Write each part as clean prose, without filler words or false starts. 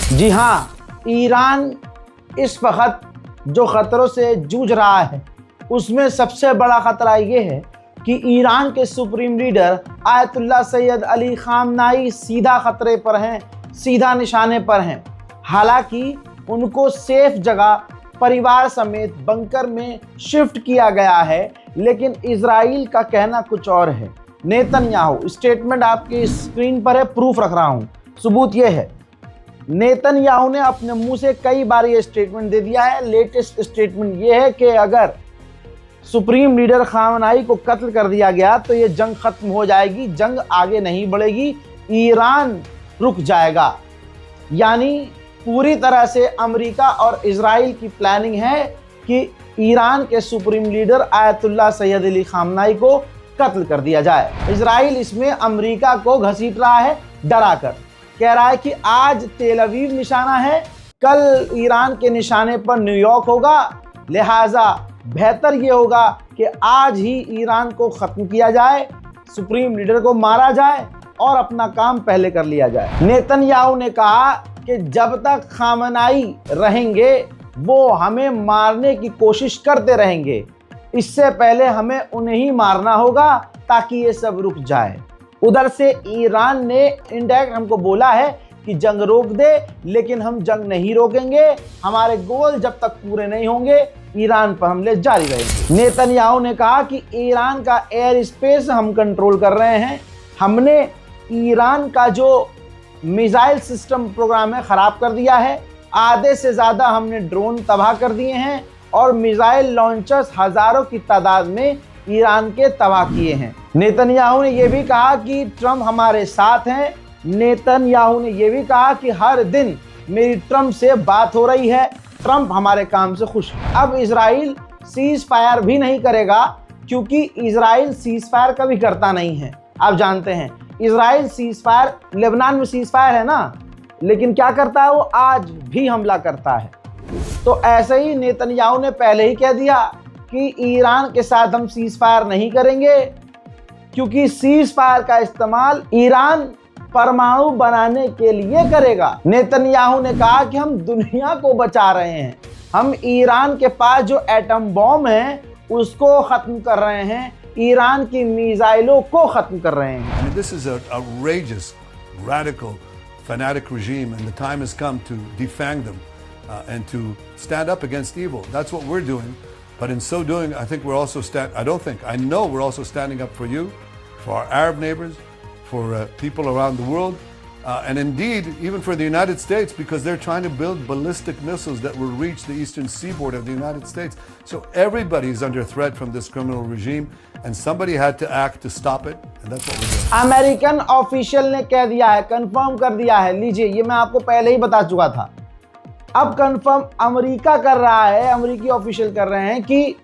जी हाँ, ईरान इस वक्त जो खतरों से जूझ रहा है उसमें सबसे बड़ा खतरा ये है कि ईरान के supreme leader Ayatollah Syed Ali खामनाई सीधा खतरे पर हैं, सीधा निशाने पर हैं। हालांकि उनको सेफ जगह परिवार समेत बंकर में शिफ्ट किया गया है, लेकिन इजराइल का कहना कुछ और है। नेतन्याहू, स्टेटमेंट आपकी स्क्रीन पर है, प्रूफ रख रहा हूं, सबूत ये है। नेतन्याहू ने अपने मुंह से कई बार ये स्टेटमेंट दे दिया है। लेटेस्ट स्टेटमेंट ये है कि अगर सुप्रीम लीडर खामनाई को कत्ल कर दिया गया तो ये जंग खत्म हो जाएगी, जंग आगे नहीं बढ़ेगी, ईरान रुक जाएगा। यानी पूरी तरह से अमेरिका और इजराइल की प्लानिंग है कि ईरान के supreme leader Ayatollah Syed Ali खामनाई को कत्ल कर दिया जाए। इजराइल इसमें अमेरिका को घसीट रहा है, डराकर कह रहा है कि आज तेल अवीव निशाना है, कल ईरान के निशाने पर न्यूयॉर्क होगा, लिहाजा बेहतर ये होगा कि आज ही ईरान को ख़त्म किया जाए, सुप्रीम लीडर को मारा जाए और अपना काम पहले कर लिया जाए। नेतन्याहू ने कहा कि जब तक खामनाई रहेंगे वो हमें मारने की कोशिश करते रहेंगे, इससे पहले हमें उन्हें ही मारना होगा ताकि ये सब रुक जाए। उधर से ईरान ने इनडायरेक्ट हमको बोला है कि जंग रोक दे, लेकिन हम जंग नहीं रोकेंगे, हमारे गोल जब तक पूरे नहीं होंगे ईरान पर हमले जारी रहेंगे। नेतन्याहू ने कहा कि ईरान का एयर स्पेस हम कंट्रोल कर रहे हैं, हमने ईरान का जो मिसाइल सिस्टम प्रोग्राम है ख़राब कर दिया है, आधे से ज़्यादा हमने ड्रोन तबाह कर दिए हैं और मिसाइल लॉन्चर्स हज़ारों की तादाद में ईरान के तबाह किए हैं। नेतन्याहू ने यह भी कहा कि ट्रंप हमारे साथ हैं। नेतन्याहू ने यह भी कहा कि हर दिन मेरी ट्रंप से बात हो रही है, ट्रंप हमारे काम से खुश है। अब इजराइल सीज फायर भी नहीं करेगा, क्योंकि इजराइल सीज फायर कभी करता नहीं है। आप जानते हैं इजराइल सीज फायर, लेबनान में सीज फायर है ना, लेकिन क्या करता है वो आज भी हमला करता है। तो ऐसे ही नेतन्याहू ने पहले ही कह दिया कि ईरान के साथ हम सीज फायर नहीं करेंगे, क्योंकि सीज फायर का इस्तेमाल ईरान परमाणु बनाने के लिए करेगा। नेतन्याहू ने कहा कि हम दुनिया को बचा रहे हैं, हम ईरान के पास जो एटम बॉम्ब है उसको खत्म कर रहे हैं, ईरान की मिसाइलों को खत्म कर रहे हैं। I mean, this is an outrageous, radical, fanatic regime, and the time has come to defang them and to stand up against evil. That's what we're doing. But in so doing, I think we're also I know we're also standing up for you, for our Arab neighbors, for people around the world, and indeed even for the United States, because they're trying to build ballistic missiles that will reach the eastern seaboard of the United States. So everybody is under threat from this criminal regime, and somebody had to act to stop it, and that's what we're doing. American official ने कह दिया है, confirm कर दिया है। लीजिए, ये मैं आपको पहले ही बता चुका था, अब कंफर्म अमेरिका कर रहा है, अमेरिकी ऑफिशियल कर रहे हैं कि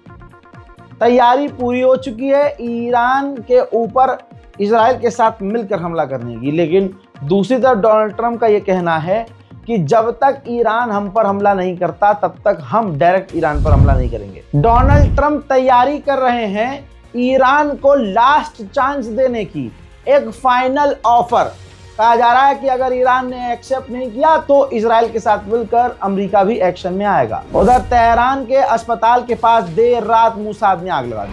तैयारी पूरी हो चुकी है ईरान के ऊपर इजराइल के साथ मिलकर हमला करने की। लेकिन दूसरी तरफ डोनाल्ड ट्रंप का ये कहना है कि जब तक ईरान हम पर हमला नहीं करता तब तक हम डायरेक्ट ईरान पर हमला नहीं करेंगे। डोनाल्ड ट्रंप तैयारी कर रहे हैं ईरान को लास्ट चांस देने की, एक फाइनल ऑफर। कहा जा रहा है कि अगर ईरान ने एक्सेप्ट नहीं किया तो इजराइल के साथ मिलकर अमेरिका भी एक्शन में आएगा। उधर तेहरान के अस्पताल के पास देर रात मोसाद ने आग लगा दी।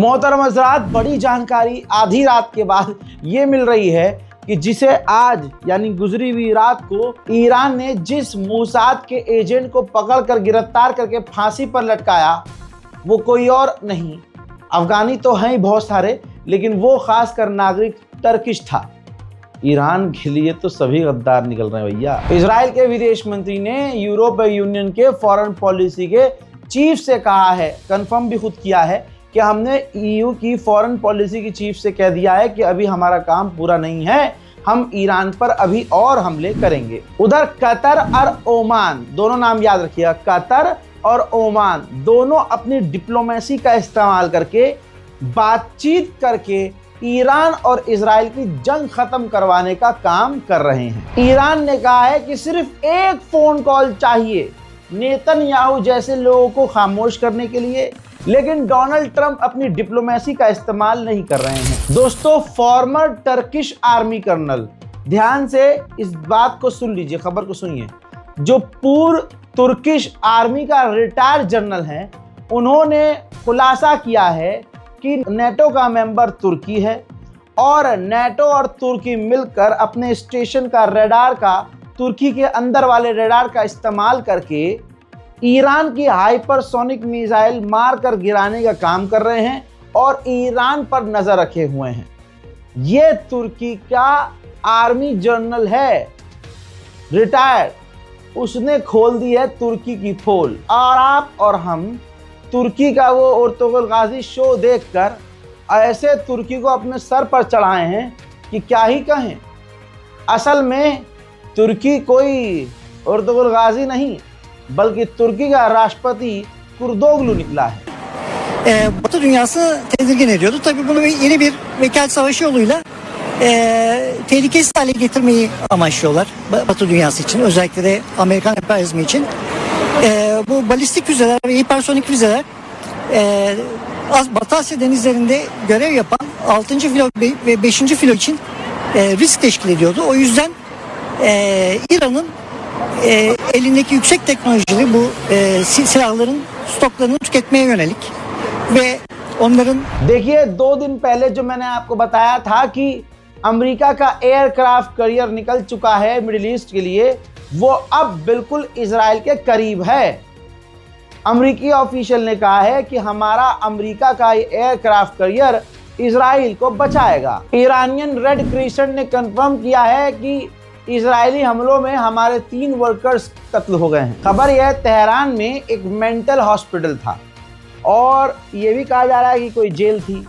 मोहतरम हज़रात, बड़ी जानकारी आधी रात के बाद ये मिल रही है कि जिसे आज यानी गुजरी हुई रात को ईरान ने जिस मोसाद के एजेंट को पकड़कर गिरफ्तार करके फांसी पर लटकाया वो कोई और नहीं, अफगानी तो हैं ही बहुत सारे, लेकिन वो खासकर नागरिक टर्किश था। ईरान के लिए तो सभी गद्दार निकल रहे हैं भैया। इजराइल के विदेश मंत्री ने यूरोपीय यूनियन के फॉरेन पॉलिसी के चीफ से कहा है, कंफर्म भी खुद किया है कि हमने ईयू की फॉरेन पॉलिसी की चीफ से कह दिया है कि अभी हमारा काम पूरा नहीं है, हम ईरान पर अभी और हमले करेंगे। उधर कतर और ओमान, दोनों नाम याद रखिएगा, कतर और ओमान दोनों अपनी डिप्लोमेसी का इस्तेमाल करके बातचीत करके ईरान और इजराइल की जंग खत्म करवाने का काम कर रहे हैं। ईरान ने कहा है कि सिर्फ एक फोन कॉल चाहिए नेतन्याहू जैसे लोगों को खामोश करने के लिए, लेकिन डोनाल्ड ट्रंप अपनी डिप्लोमेसी का इस्तेमाल नहीं कर रहे हैं। दोस्तों, फॉर्मर टर्किश आर्मी कर्नल, ध्यान से इस बात को सुन लीजिए, खबर को सुनिए, जो पूर्व तुर्किश आर्मी का रिटायर्ड जनरल हैं, उन्होंने खुलासा किया है कि नेटो का मेंबर तुर्की है और नेटो और तुर्की मिलकर अपने स्टेशन का रडार का, तुर्की के अंदर वाले रडार का इस्तेमाल करके ईरान की हाइपरसोनिक मिसाइल मार कर गिराने का काम कर रहे हैं और ईरान पर नजर रखे हुए हैं। ये तुर्की का आर्मी जनरल है, रिटायर्ड, उसने खोल दी है तुर्की की पोल। और आप और हम तुर्की का वो अर्तुगरुल गाजी शो देखकर ऐसे तुर्की को अपने सर पर चढ़ाए हैं कि क्या ही कहें। असल में तुर्की कोई अर्तुगरुल गाजी नहीं, बल्कि तुर्की का राष्ट्रपति कुर्दोगलू निकला है। Batı dünyası tedirgin ediyordu. Tabii bunu yeni bir vekalet savaşı yoluyla tehlikesiz hale getirmeyi amaçlıyorlar Batı dünyası için, özellikle de Amerikan emperyalizmi için. Bu balistik füzeler ve hipersonik füzeler Batı Asya denizlerinde görev yapan 6. filo ve 5. filo için risk teşkil ediyordu. O yüzden İran'ın elindeki yüksek teknolojili bu silahların stoklarını tüketmeye yönelik ve onların देखिए, 2 दिन पहले जो मैंने आपको बताया था कि America का एयरक्राफ्ट करियर निकल चुका है मिडिल ईस्ट के लिए, वो अब बिल्कुल इजराइल के करीब है। अमेरिकी ऑफिशियल ने कहा है कि हमारा अमेरिका का एयरक्राफ्ट करियर इजराइल को बचाएगा। ईरानियन रेड क्रिसेंट ने कंफर्म किया है कि इजरायली हमलों में हमारे 3 वर्कर्स कत्ल हो गए हैं। खबर यह, तेहरान में एक मेंटल हॉस्पिटल था और ये भी कहा जा रहा है कि कोई जेल थी।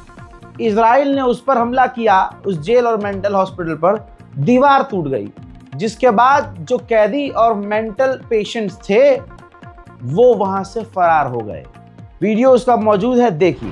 इजराइल ने उस पर हमला किया, उस जेल और मेंटल हॉस्पिटल पर, दीवार टूट गई, जिसके बाद जो कैदी और मेंटल पेशेंट्स थे वो वहां से फरार हो गए। वीडियो उसका मौजूद है, देखिए।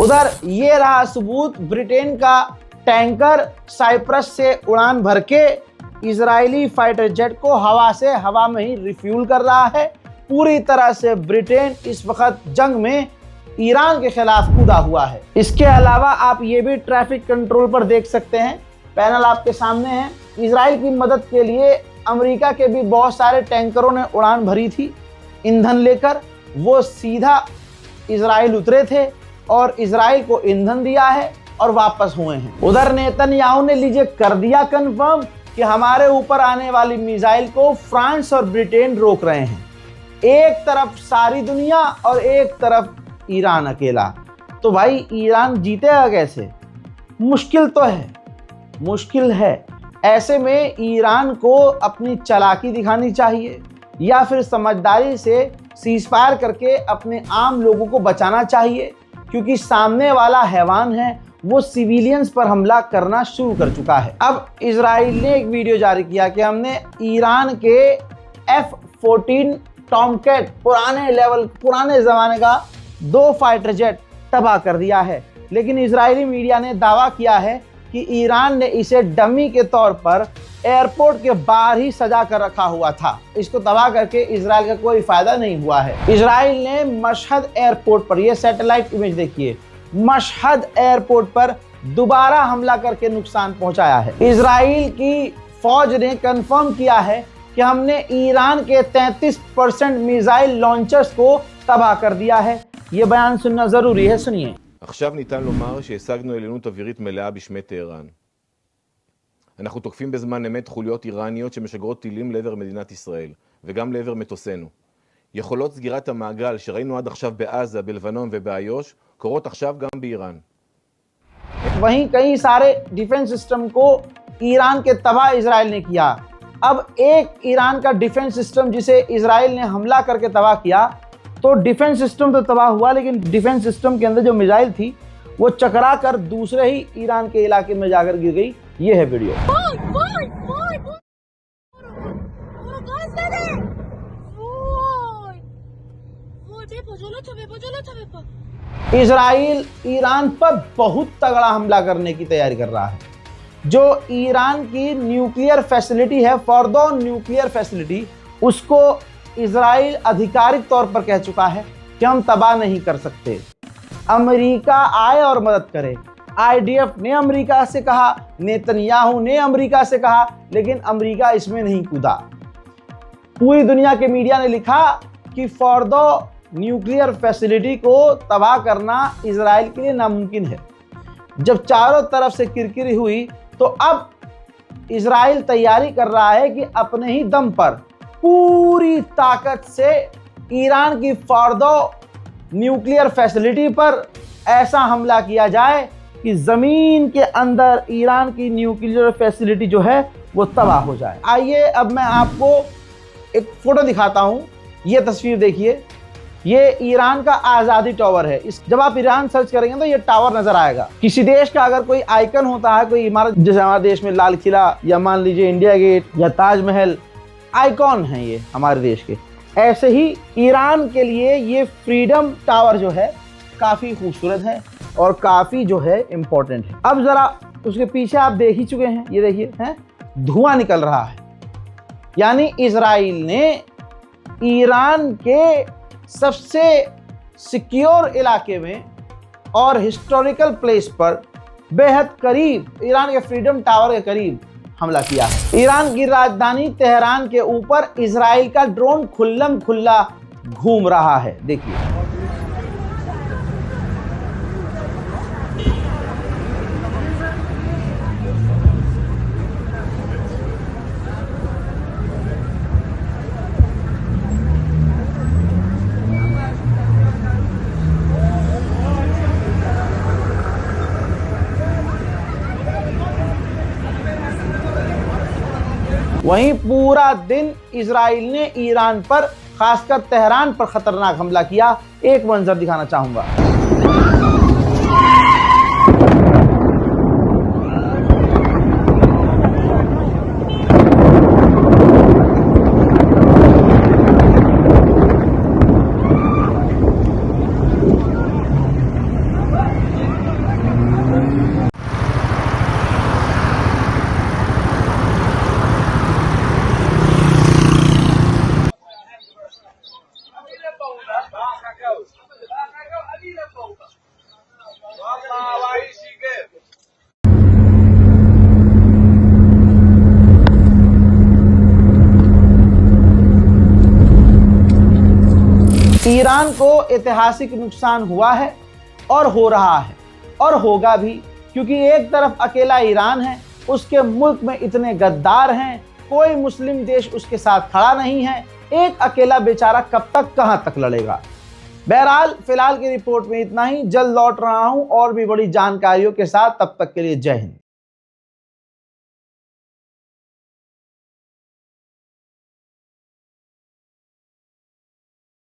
उधर ये रहा सबूत, ब्रिटेन का टैंकर साइप्रस से उड़ान भर के इजरायली फाइटर जेट को हवा में ही रिफ्यूल कर रहा है। पूरी तरह से ब्रिटेन इस वक्त जंग में ईरान के खिलाफ कूदा हुआ है। इसके अलावा आप ये भी ट्रैफिक कंट्रोल पर देख सकते हैं, पैनल आपके सामने है। इजराइल की मदद के लिए अमेरिका के भी बहुत सारे टैंकरों ने उड़ान भरी थी ईंधन लेकर। वो सीधा इजराइल उतरे थे और इजराइल को ईंधन दिया है और वापस हुए हैं। उधर नेतन्याहू ने लीजिए कर दिया कंफर्म कि हमारे ऊपर आने वाली मिसाइल को फ्रांस और ब्रिटेन रोक रहे हैं। एक तरफ सारी दुनिया और एक तरफ ईरान अकेला। तो भाई ईरान जीतेगा कैसे? मुश्किल तो है, मुश्किल है। ऐसे में ईरान को अपनी चालाकी दिखानी चाहिए या फिर समझदारी से सीज़फायर करके अपने आम लोगों को बचाना चाहिए, क्योंकि सामने वाला हैवान है वो सिविलियंस पर हमला करना शुरू कर चुका है। अब इजराइल ने एक वीडियो जारी किया कि हमने ईरान के F-14 टॉमकैट पुराने ज़माने का 2 फाइटर जेट तबाह कर दिया है। लेकिन इजरायली मीडिया ने दावा किया है कि ईरान ने इसे डमी के तौर पर एयरपोर्ट के बाहर ही सजा कर रखा हुआ था। इसको तबाह करके इजराइल का कोई फायदा नहीं हुआ है। इजराइल ने मशहद एयरपोर्ट पर, यह सैटेलाइट इमेज देखिए, मशहद एयरपोर्ट पर दोबारा हमला करके नुकसान पहुंचाया है। इजराइल की फौज ने कंफर्म किया है कि हमने ईरान के 33% मिसाइल लॉन्चर्स को तबाह कर दिया है। ये बयान सुनना जरूरी है, सुनिए। עכשיו ניתן לומר שהשגנו עליונות אווירית מלאה בשמי טהרן. אנחנו תוקפים בזמן אמת חוליות איראניות שמשגרות טילים לעבר מדינת ישראל, וגם לעבר מטוסינו. יכולות סגירת המעגל שראינו עד עכשיו בעזה, בלבנון ובאיו"ש, קורות עכשיו גם באיראן. वहीं कई सारे डिफेंस सिस्टम को ईरान के तबाह इजराइल ने किया। अब एक ईरान का डिफेंस सिस्टम जिसे इजराइल ने हमला करके तबाह किया, तो डिफेंस सिस्टम तो तबाह हुआ, लेकिन डिफेंस सिस्टम के अंदर जो मिसाइल थी वो चकरा कर दूसरे ही ईरान के इलाके में जाकर गिर गई। ये है वीडियो। इजराइल ईरान पर बहुत तगड़ा हमला करने की तैयारी कर रहा है। जो ईरान की न्यूक्लियर फैसिलिटी है, फॉर्दो न्यूक्लियर फैसिलिटी, उसको इजराइल आधिकारिक तौर पर कह चुका है कि हम तबाह नहीं कर सकते। अमेरिका आए और मदद करे। आईडीएफ ने अमेरिका से कहा, नेतन्याहू ने अमेरिका से कहा, लेकिन अमेरिका इसमें नहीं कूदा। पूरी दुनिया के मीडिया ने लिखा कि फॉर्दो न्यूक्लियर फैसिलिटी को तबाह करना इजराइल के लिए नामुमकिन है। जब चारों तरफ से किरकिरी हुई तो अब इजराइल तैयारी कर रहा है कि अपने ही दम पर पूरी ताकत से ईरान की फॉर्दो न्यूक्लियर फैसिलिटी पर ऐसा हमला किया जाए कि ज़मीन के अंदर ईरान की न्यूक्लियर फैसिलिटी जो है वो तबाह हो जाए। आइए अब मैं आपको एक फ़ोटो दिखाता हूँ। ये तस्वीर देखिए, ये ईरान का आज़ादी टावर है। जब आप ईरान सर्च करेंगे तो ये टावर नज़र आएगा। किसी देश का अगर कोई आइकन होता है, कोई इमारत, जैसे हमारे देश में लाल किला या मान लीजिए इंडिया गेट या ताजमहल, आइकॉन हैं ये हमारे देश के। ऐसे ही ईरान के लिए ये फ्रीडम टावर जो है काफ़ी खूबसूरत है और काफ़ी जो है इम्पोर्टेंट है। अब ज़रा उसके पीछे आप देख ही चुके हैं, ये देखिए हैं, धुआं निकल रहा है। यानी इजराइल ने ईरान के सबसे सिक्योर इलाके में और हिस्टोरिकल प्लेस पर बेहद करीब, ईरान के फ्रीडम टावर के करीब हमला किया है। ईरान की राजधानी तेहरान के ऊपर इजराइल का ड्रोन खुल्लम खुल्ला घूम रहा है, देखिए। वहीं पूरा दिन इजराइल ने ईरान पर, खासकर तेहरान पर खतरनाक हमला किया। एक मंजर दिखाना चाहूंगा। ईरान को ऐतिहासिक नुकसान हुआ है और हो रहा है और होगा भी, क्योंकि एक तरफ अकेला ईरान है, उसके मुल्क में इतने गद्दार हैं, कोई मुस्लिम देश उसके साथ खड़ा नहीं है। एक अकेला बेचारा कब तक, कहां तक लड़ेगा। बहरहाल फिलहाल की रिपोर्ट में इतना ही। जल्द लौट रहा हूं और भी बड़ी जानकारियों के साथ। तब तक के लिए जय हिंद।